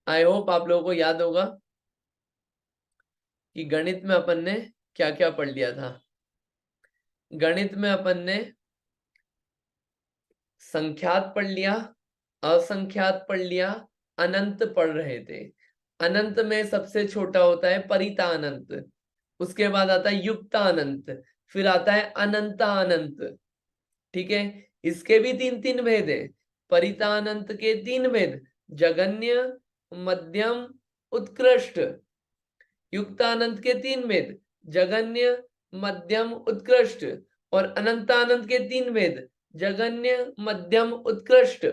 I hope आप लोगों को याद होगा कि गणित में अपन ने क्या क्या पढ़ लिया था। गणित में अपन ने संख्यात पढ़ लिया, असंख्यात पढ़ लिया, अनंत पढ़ रहे थे। अनंत में सबसे छोटा होता है परितानंत, उसके बाद आता है युक्तानंत, फिर आता है अनंतानंत। ठीक है, इसके भी तीन तीन भेद है। परितानंत के तीन भेद, जगन्य, मध्यम, उत्कृष्ट। युक्तानंत के तीन भेद, जगन्य, मध्यम, उत्कृष्ट। और अनंतानंत के तीन भेद, जगन्य, मध्यम, उत्कृष्ट।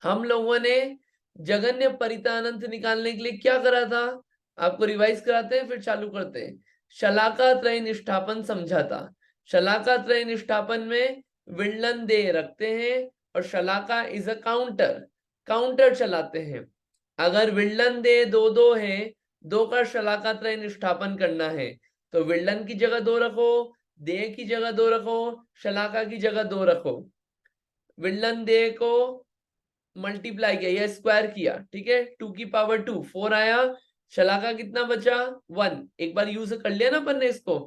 हम लोगों ने जगन्य परितानंत निकालने के लिए क्या करा था, आपको रिवाइज कराते हैं फिर चालू करते हैं। शलाका त्रय निष्ठापन समझा था। शलाका त्रय निष्ठापन में विल्लन दे रखते हैं और शलाका इज अ काउंटर, काउंटर चलाते हैं। अगर विल्लन दे दो दो है, दो का शलाका त्रय निष्ठापन करना है तो विल्लन की जगह दो रखो, दे की जगह दो रखो, शलाका की जगह दो रखो। विल्लन दे को मल्टीप्लाई किया या स्क्वायर किया, ठीक है, 2 की पावर 2 4 आया। शलाका कितना बचा 1, एक बार यूज कर लिया ना अपन ने इसको।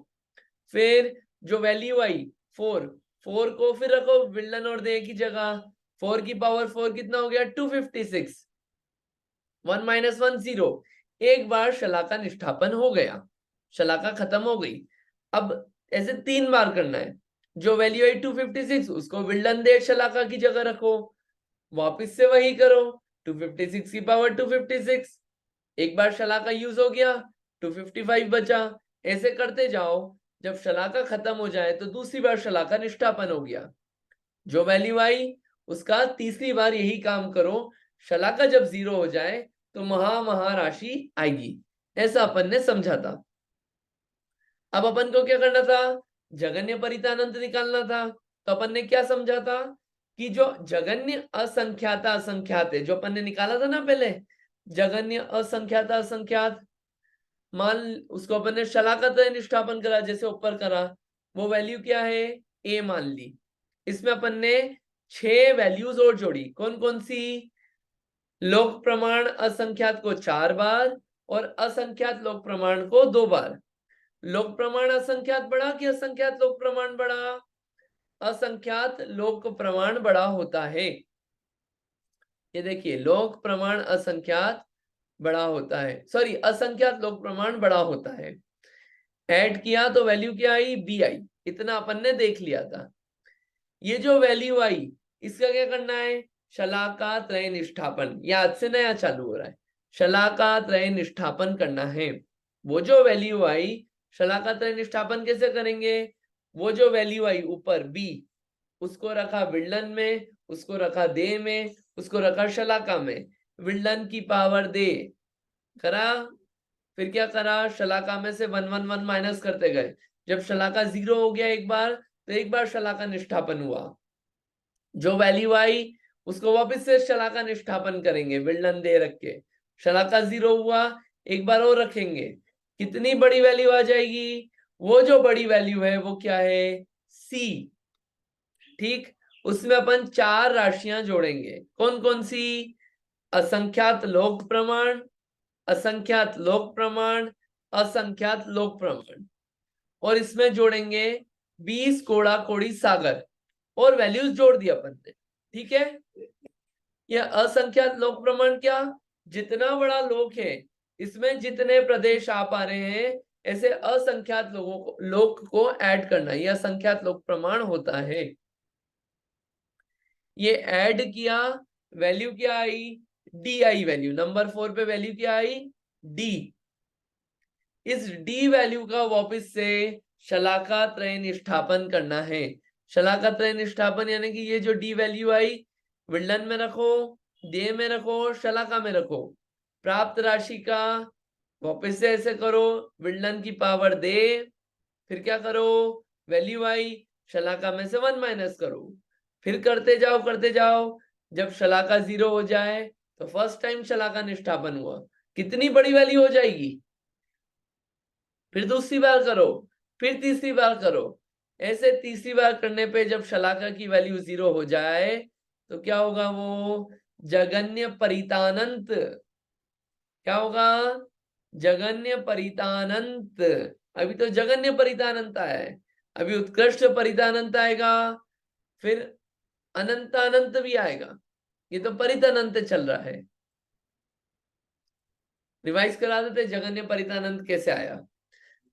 फिर जो वैल्यू आई 4, 4 को फिर रखो विल्लन और दे की जगह। 4 की पावर 4 कितना हो गया 256, 1 माइनस 1 0। एक बार शलाका निष्ठापन हो गया, शलाका खत्म हो गई। अब ऐसे 3 बार करना है। जो वैल्यू आई 256 उसको विल्लन दे शलाका की जगह रखो, वापस से वही करो, 256 की पावर 256। एक बार शलाका यूज हो गया, 255 बचा। ऐसे करते जाओ, जब शलाका खत्म हो जाए तो दूसरी बार शलाका निष्ठापन हो गया। जो वैल्यू आई उसका तीसरी बार यही काम करो, शलाका जब 0 हो जाए तो महाराशि आएगी। ऐसा अपन ने समझा था। अब अपन को क्या करना था, जगन्य परितानंत निकालना था। तो अपन ने क्या समझा था कि जो जगन्य असंख्याता असंख्यात है, जो अपन ने निकाला था ना पहले, जगन्य असंख्याता असंख्यात, मान उसको अपन ने शलाका त्रय निष्ठापन करा जैसे ऊपर करा। वो वैल्यू क्या है, ए मान ली। इसमें अपन ने 6 वैल्यूज और जोड़ी। कौन कौन सी, लोक प्रमाण असंख्यात को 4 बार और असंख्यात लोक प्रमाण को 2 बार। लोक प्रमाण असंख्यात बड़ा कि असंख्यात लोक प्रमाण बड़ा, असंख्यात लोक प्रमाण बड़ा होता है। ये देखिए, लोक प्रमाण असंख्यात बड़ा होता है, सॉरी असंख्यात लोक प्रमाण बड़ा होता है। ऐड किया तो वैल्यू क्या आई, बी आई। इतना अपन ने देख लिया था। ये जो वैल्यू आई इसका क्या करना है, शलाका त्रय निष्ठापन, ये आज से नया चालू हो रहा है। शलाका त्रय निष्ठापन करना है। वो जो वैल्यू आई शलाका त्रय निष्ठापन कैसे करेंगे, वो जो वैल्यू आई ऊपर बी, उसको रखा विल्लन में, उसको रखा दे में, उसको रखा शलाका में। विल्लन की पावर दे करा, फिर क्या करा, शलाका में से 1 1 1 माइनस करते गए। जब शलाका 0 हो गया एक बार, तो एक बार शलाका निष्ठापन हुआ। जो वैल्यू आई उसको वापस से शलाका निष्ठापन करेंगे विल्लन दे रख के। शलाका 0 हुआ, एक बार और रखेंगे, कितनी बड़ी वैल्यू आ जाएगी, वो जो बड़ी वैल्यू है वो क्या है, सी। ठीक, उसमें अपन 4 राशियां जोड़ेंगे। कौन कौन सी, असंख्यात लोक प्रमाण, असंख्यात लोक प्रमाण, असंख्यात लोक प्रमाण। और इसमें जोड़ेंगे 20 कोड़ा कोड़ी सागर, और वैल्यूज जोड़ दिया अपन ने। ठीक है, यह असंख्यात लोक प्रमाण क्या, जितना बड़ा लोक है इसमें जितने प्रदेश आ पा रहे हैं ऐसे असंख्यात लोगों को, लोक को ऐड करना, यह असंख्यात लोक प्रमाण होता है। ये ऐड किया, वैल्यू क्या आई, डी आई वैल्यू। नंबर 4 पे वैल्यू क्या आई, डी। इस डी वैल्यू का वापस से शलाका त्रय निष्ठापन करना है। शलाका त्रय निष्ठापन यानी कि ये जो डी वैल्यू आई विल्लन में रखो, दे में रखो, शलाका में रखो। प्राप्त राशि का वापस से ऐसे करो, विल्लन की पावर दे, फिर क्या करो, वैल्यू आई शलाका में से 1 माइनस करो, फिर करते जाओ करते जाओ। जब शलाका 0 हो जाए तो फर्स्ट टाइम शलाका निष्ठापन हुआ, कितनी बड़ी वैल्यू हो जाएगी, फिर दूसरी बार करो, फिर तीसरी बार करो। ऐसे तीसरी बार करने पे जब शलाका की वैल्यू 0 हो जाए तो क्या होगा, वो जगन्य परितानंत। क्या होगा? जगन्य परितानंत। अभी तो जगन्य परितानंत आया है, अभी उत्कृष्ट परितानंत आएगा, फिर अनंतानंत भी आएगा। ये तो परितानंत चल रहा है। रिवाइज करा देते, जगन्य परितानंत कैसे आया।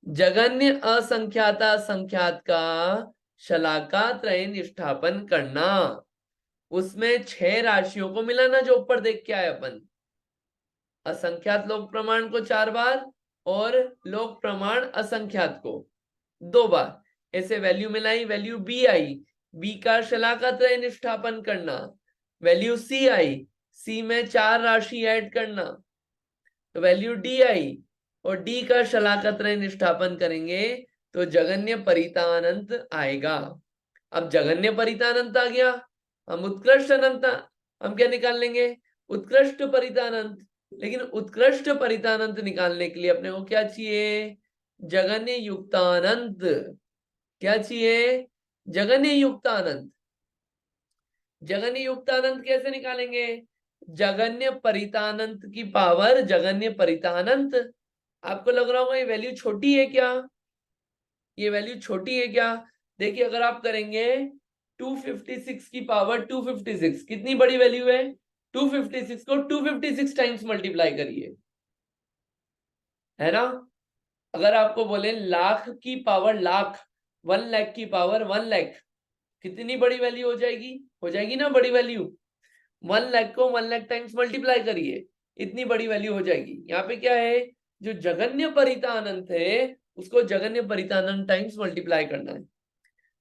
जगन्य असंख्याता संख्यात का शलाका त्रय निष्ठापन करना। उसमें 6 राशियों को मिलाना जो ऊपर देख के आए अपन। असंख्यात लोक प्रमाण को 4 बार और लोक प्रमाण असंख्यात को 2 बार। ऐसे वैल्यू मिलाई, वैल्यू बी आई, बी का शलाका त्रय निष्ठापन करना। वैल्यू सी आई, सी में 4 राशि ऐड करना, तो वैल्यू डी आई, और डी का शलाका त्रय निष्ठापन करेंगे तो जगन्य परितानंत आएगा। अब जगन्य परितानंत आ गया, हम उत्कृष्ट अनंत हम क्या निकाल लेंगे? उत्कृष्ट परितानंत। लेकिन उत्कृष्ट परितानंत निकालने के लिए अपने को क्या चाहिए? जगन्य युक्तानंत। क्या चाहिए? जगन्य युक्तानंत। जगन्य युक्तानंत कैसे निकालेंगे? जगन्य परितानंत की पावर जगन्य परितानंत। आपको लग रहा होगा ये वैल्यू छोटी है क्या? ये वैल्यू छोटी है क्या? देखिए, अगर आप करेंगे 256 की पावर 256, कितनी बड़ी वैल्यू है? 256 को 256 टाइम्स मल्टीप्लाई करिए, है ना? अगर आपको बोले लाख की पावर लाख, 1 लाख की पावर 1 लाख, कितनी बड़ी वैल्यू हो जाएगी? हो जाएगी ना बड़ी वैल्यू। 1 लाख को 1 लाख टाइम्स मल्टीप्लाई करिए, इतनी बड़ी वैल्यू हो जाएगी। यहाँ पे क्या है? जो जगन्य परितानंत है उसको जगन्य परितानंत टाइम्स मल्टीप्लाई करना है।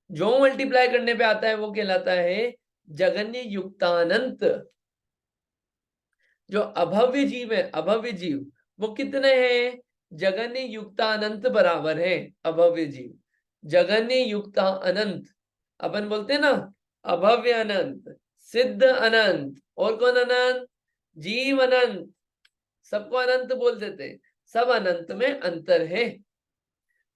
जो मल्टीप्लाई करने पे आता है वो कहलाता है जगन्य युक्तानंत। जो अभव्य जीव है, अभव्य जीव, वो कितने हैं? जगन्य युक्तानंत बराबर है अभव्य जीव। जगन्य युक्ता अनंत, अपन बोलते हैं ना, अभव्य अनंत, सिद्ध अनंत, और कौन अनंत? जीव अनंत। सबको अनंत बोल देते हैं, सब अनंत में अंतर है।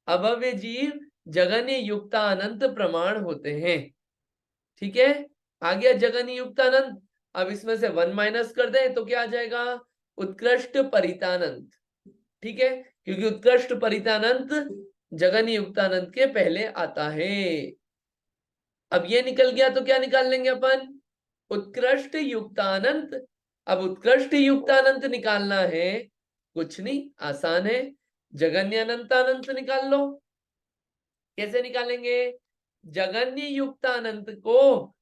अभव्य जीव जगन्य युक्ता अनंत प्रमाण होते हैं। ठीक है, आ गया जगन्य युक्तानंत। अब इसमें से 1 माइनस कर दें तो क्या आ जाएगा? उत्कृष्ट परितानंत। ठीक है, क्योंकि उत्कृष्ट परितानंत जगन्य युक्तानंत के पहले आता है। अब ये निकल गया तो क्या निकाल लेंगे अपन? उत्कृष्ट युक्तानंत। अब उत्कृष्ट युक्तानंत निकालना है, कुछ नहीं, आसान है, जगन्य अनंतानंत निकाल लो। कैसे निकालेंगे? जगन्य युक्तानंत को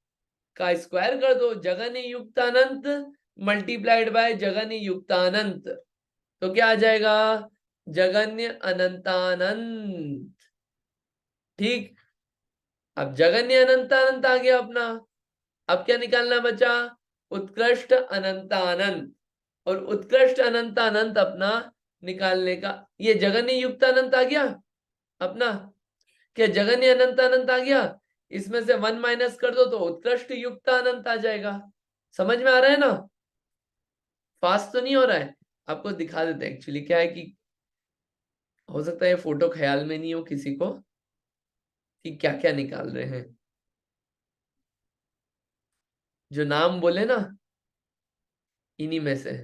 का स्क्वायर कर दो, जगन्य युक्तानंत मल्टीप्लाइड बाय जगन्य युक्तानंत, तो क्या आ जाएगा? जगन्य अनंतानंत। ठीक, अब जगन्य अनंतानंत आ गया अपना। अब क्या निकालना बचा? उत्कृष्ट अनंतानंत। और उत्कृष्ट अनंतानंत अपना निकालने का, ये जगन्य युक्तानंत आ गया अपना। क्या जगन्य अनंतानंत आ गया? इसमें से 1 माइनस कर दो तो उत्कृष्ट युक्तानंत आ जाएगा। समझ में आ रहा है ना? फास्ट तो नहीं हो रहा है? आपको दिखा देते हैं। एक्चुअली क्या है कि हो सकता है फोटो ख्याल में नहीं हो किसी को कि क्या क्या निकाल रहे हैं। जो नाम बोले ना, इन्हीं में से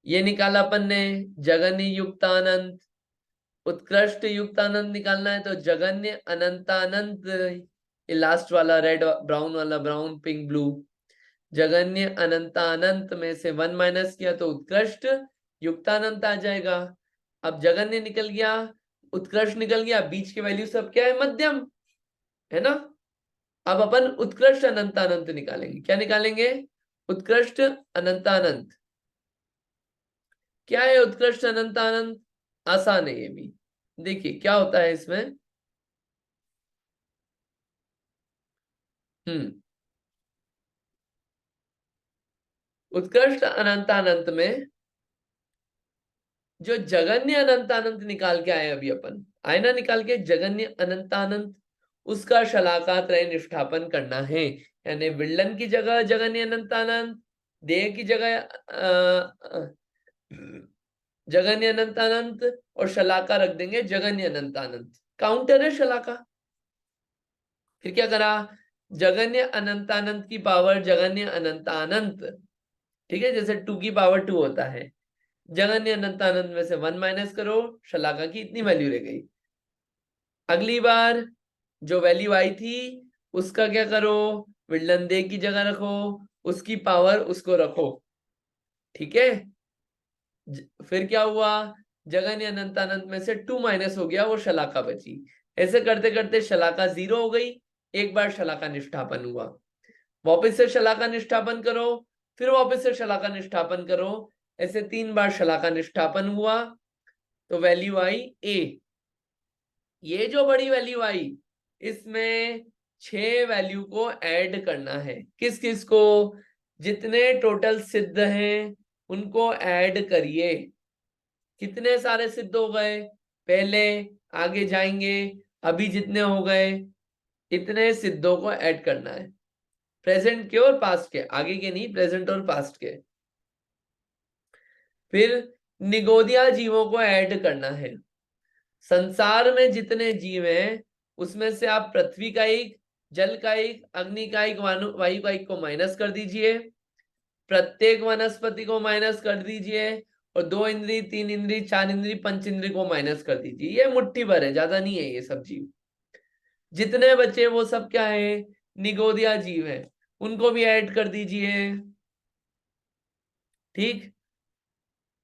ये निकाला अपन ने, जगन्य युक्तानंत। उत्कृष्ट युक्तानंत निकालना है तो जगन्य अनंतानंत, ये लास्ट वाला रेड ब्राउन वाला, ब्राउन पिंक ब्लू, जगन्य अनंतानंत में से 1 माइनस किया तो उत्कृष्ट युक्तानंत आ जाएगा। अब जगन्य निकल गया, उत्कृष्ट निकल गया, बीच की वैल्यू सब क्या है? मध्यम, है ना? अब अपन उत्कृष्ट अनंतानंत निकालेंगे। क्या निकालेंगे? उत्कृष्ट अनंतानंत। क्या है उत्कृष्ट अनंतानंत? आसान है ये भी। देखिए क्या होता है इसमें। उत्कृष्ट अनंतानंत में जो जगन्य अनंतानंत निकाल के आए अभी अपन, आए ना निकाल के जगन्य अनंतानंत, उसका शलाका त्रय निष्ठापन करना है। यानी विल्लन की जगह जगन्य अनंतानंत, देह की जगह जगन्य अनंतानंत, और शलाका रख देंगे जगन्य अनंतानंत। काउंटर है शलाका। फिर क्या करा? जगन्य अनंतानंत की पावर जगन्य अनंतानंत, ठीक है, जैसे 2 की पावर 2 होता है। जगन्य अनंत अनंत में से 1 माइनस करो, शलाका की इतनी वैल्यू रह गई। अगली बार जो वैल्यू आई थी उसका क्या करो, विलंब दे की जगह रखो, उसकी पावर उसको रखो। ठीक है, फिर क्या हुआ, जगन्य अनंत अनंत में से 2 माइनस हो गया, वो शलाका बची। ऐसे करते करते शलाका 0 हो गई। एक बार शलाका निष्ठापन हुआ, वापस से शलाका निष्ठापन करो, फिर वापस से शलाका निष्ठापन करो। ऐसे 3 बार शलाका निष्ठापन हुआ तो वैल्यू आई ए। ये जो बड़ी वैल्यू आई, इसमें 6 वैल्यू को ऐड करना है। किस किस को, जितने टोटल सिद्ध हैं उनको ऐड करिए। कितने सारे सिद्ध हो गए पहले, आगे जाएंगे, अभी जितने हो गए इतने सिद्धों को ऐड करना है। प्रेजेंट के और पास्ट के, आगे के नहीं, प्रेजेंट और पास्ट के। फिर निगोदिया जीवों को ऐड करना है। संसार में जितने जीव हैं उसमें से आप पृथ्वी का एक, जल का एक, अग्नि का एक, वायु का एक को माइनस कर दीजिए, प्रत्येक वनस्पति को माइनस कर दीजिए, और 2 इंद्री, 3 इंद्री, 4 इंद्री, 5 इंद्री को माइनस कर दीजिए। ये मुट्ठी भर है, ज्यादा नहीं है ये सब जीव। जितने बचे वो सब क्या है, निगोदिया जीव है, उनको भी ऐड कर दीजिए। ठीक,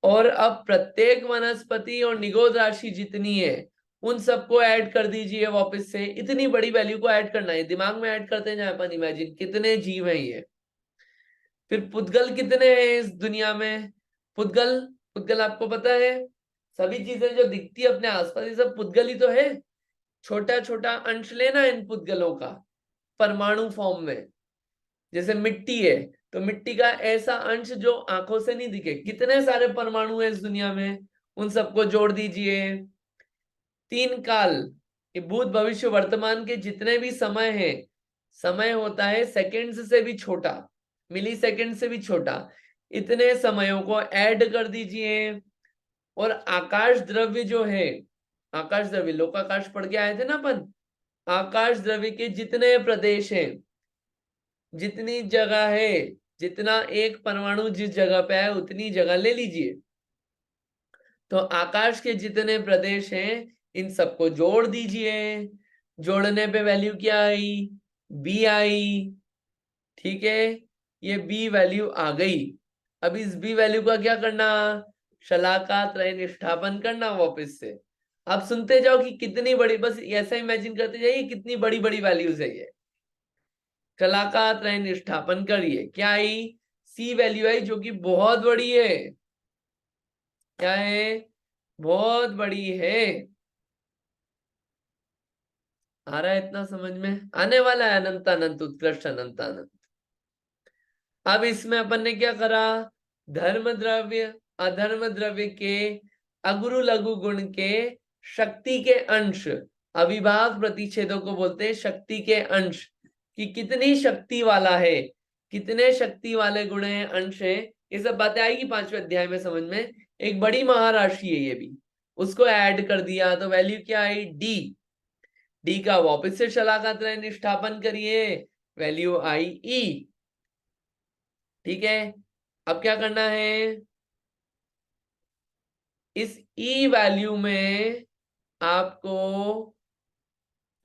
और अब प्रत्येक वनस्पति और निगोद राशि जितनी है उन सबको ऐड कर दीजिए वापस से। इतनी बड़ी वैल्यू को ऐड करना है, दिमाग में ऐड करते जाए अपन, इमेजिन कितने जीव हैं ये। फिर पुद्गल कितने हैं इस दुनिया में, पुद्गल, पुद्गल आपको पता है, सभी चीजें जो दिखती है अपने आसपास ये सब पुद्गल ही तो है। छोटा छोटा अंश लेना इन पुद्गलों का परमाणु फॉर्म में। जैसे मिट्टी है तो मिट्टी का ऐसा अंश जो आंखों से नहीं दिखे, कितने सारे परमाणु है इस दुनिया में, उन सबको जोड़ दीजिए। 3 काल, ये भूत भविष्य वर्तमान के जितने भी समय है, समय होता है सेकंड्स से भी छोटा, मिली सेकंड से भी छोटा, इतने समयों को ऐड कर दीजिए। और आकाश द्रव्य जो है, आकाश द्रव्य लोकाकाश पढ़ के आए थे ना अपन, आकाश द्रव्य के जितने प्रदेश हैं, जितनी जगह है, जितना एक परमाणु जिस जगह पे है उतनी जगह ले लीजिए। तो आकाश के जितने प्रदेश हैं इन सबको जोड़ दीजिए। जोड़ने पे वैल्यू क्या आई, बी आई। ठीक है, ये बी वैल्यू आ गई। अब इस बी वैल्यू का क्या करना, शलाका त्रय निष्ठापन करना वापस से। आप सुनते जाओ कि कितनी बड़ी, बस ऐसा इमेजिन करते जाइए कितनी बड़ी बड़ी वैल्यूज है ये। शलाका त्रय निष्ठापन करिए, क्या आई, सी वैल्यू आई जो कि बहुत बड़ी है। क्या है, बहुत बड़ी है। आ रहा है इतना समझ में, आने वाला है अनंत अनंत उत्कृष्ट अनंत अनंत। अब इसमें अपन ने क्या करा, धर्म द्रव्य अधर्म द्रव्य के अगुरु लघु गुण के शक्ति के अंश, अविभाग प्रतिच्छेदों को बोलते हैं शक्ति के अंश, कि कितनी शक्ति वाला है, कितने शक्ति वाले गुण हैं, अंश है। ये सब बातें आएगी 5वें अध्याय में समझ में। एक बड़ी महाराशि है ये भी, उसको ऐड कर दिया तो वैल्यू क्या आई, डी। डी का वापस से शलाका त्रय निष्ठापन करिए, वैल्यू आई ई। ठीक है, अब क्या करना है, इस ई वैल्यू में आपको,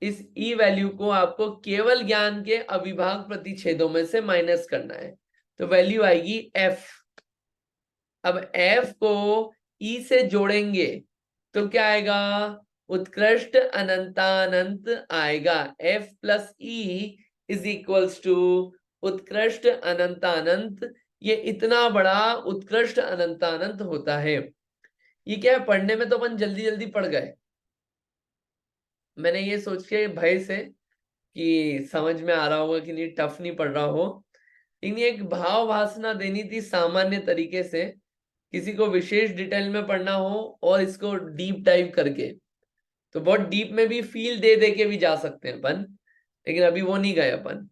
इस ई वैल्यू को आपको केवल ज्ञान के अविभाग प्रतिच्छेदों में से माइनस करना है, तो वैल्यू आएगी एफ। अब एफ को ई से जोड़ेंगे तो क्या आएगा, उत्कृष्ट अनंतानंत आएगा। F plus E is equals to उत्कृष्ट अनंतानंत। ये इतना बड़ा उत्कृष्ट अनंतानंत होता है। ये क्या है, पढ़ने में तो अपन जल्दी जल्दी पढ़ गए, मैंने ये सोच के भय से कि समझ में आ रहा होगा कि नहीं, टफ नहीं पढ़ रहा हो, लेकिन एक भाव भासना देनी थी सामान्य तरीके से, किसी को विशेष डिटेल में पढ़ना हो और इसको डीप डाइव करके, तो बहुत डीप में भी फील दे दे के भी जा सकते हैं अपन, लेकिन अभी वो नहीं गए अपन।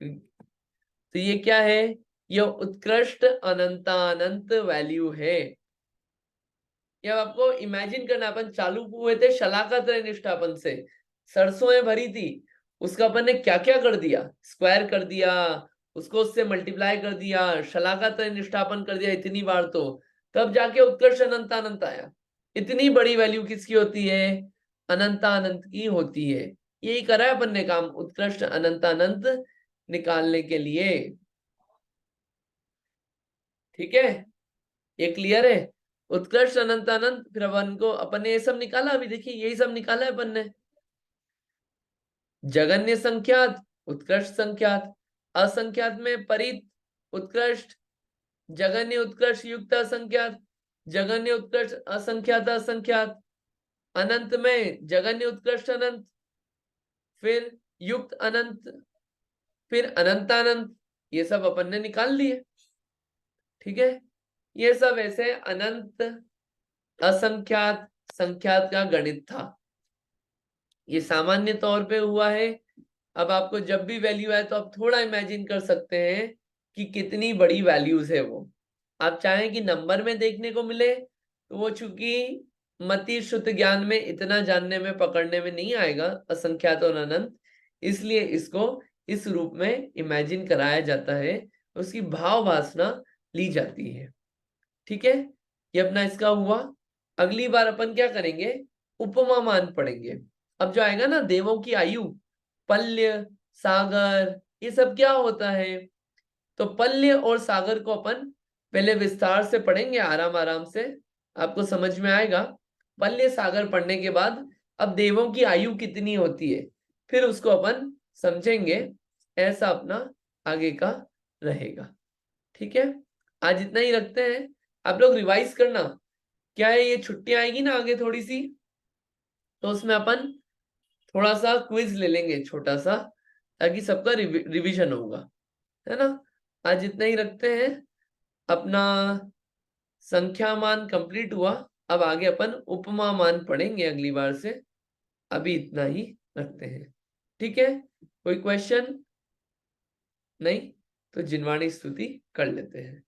तो ये क्या है, ये उत्कृष्ट अनंतानंत वैल्यू है। ये आपको इमेजिन करना, अपन चालू हुए थे शलाका त्रय निष्ठापन से, सरसों भरी थी, उसका अपन ने क्या क्या कर दिया, स्क्वायर कर दिया, उसको उससे मल्टीप्लाई कर दिया, शलाका निष्ठापन कर दिया इतनी बार, तो तब जाके उत्कर्ष अनंत अनंत आया। इतनी बड़ी वैल्यू किसकी होती है? अनंत की होती है। यही करा है अपन ने काम, उत्कृष्ट अनंत निकालने के लिए। ठीक है, ये क्लियर है? उत्कृष्ट अनंत, फिर अपन ने ये सब निकाला। अभी देखिए यही सब निकाला है अपन ने। जगन्य संख्यात, उत्कृष्ट संख्यात, असंख्यात में परित, उत्कृष्ट, जगन्य उत्कृष्ट युक्त असंख्यात, जगन्य उत्कृष्ट असंख्यात असंख्यात, अनंत में जगन्य उत्कृष्ट अनंत, फिर युक्त अनंत, फिर अनंतानंत। ये सब अपन ने निकाल लिए। ठीक है, ये सब ऐसे अनंत असंख्यात संख्यात का गणित था। ये सामान्य तौर पे हुआ है। अब आपको जब भी वैल्यू आए तो आप थोड़ा इमेजिन कर सकते हैं कि कितनी बड़ी वैल्यूज है वो। आप चाहें कि नंबर में देखने को मिले तो वो चूंकि मति शुद्ध ज्ञान में इतना जानने में पकड़ने में नहीं आएगा असंख्यात और अनंत, इसलिए इसको इस रूप में इमेजिन कराया जाता है, उसकी भाव वासना ली जाती है। ठीक है, ये अपना इसका हुआ। अगली बार अपन क्या करेंगे? उपमा मान पढ़ेंगे। अब जो आएगा ना देवों की आयु, पल्य, सागर, ये सब क्या होता है? तो पल्य और सागर को अपन पहले विस्तार से पढ़ेंगे, आराम आराम से आपको समझ में आएगा। पल्य सागर पढ़ने के बाद अब देवों की आयु कितनी होती है फिर उसको अपन समझेंगे। ऐसा अपना आगे का रहेगा। ठीक है, आज इतना ही रखते हैं। आप लोग रिवाइज करना। क्या है, ये छुट्टियां आएगी ना आगे थोड़ी सी, तो उसमें अपन थोड़ा सा क्विज ले लेंगे छोटा सा, ताकि सबका रिवीजन होगा, है ना। आज इतना ही रखते हैं। अपना संख्या मान कंप्लीट हुआ। अब आगे अपन उपमा मान पढ़ेंगे अगली बार से। अभी इतना ही रखते हैं। ठीक है, कोई क्वेश्चन नहीं? तो जिनवाणी स्तुति कर लेते हैं।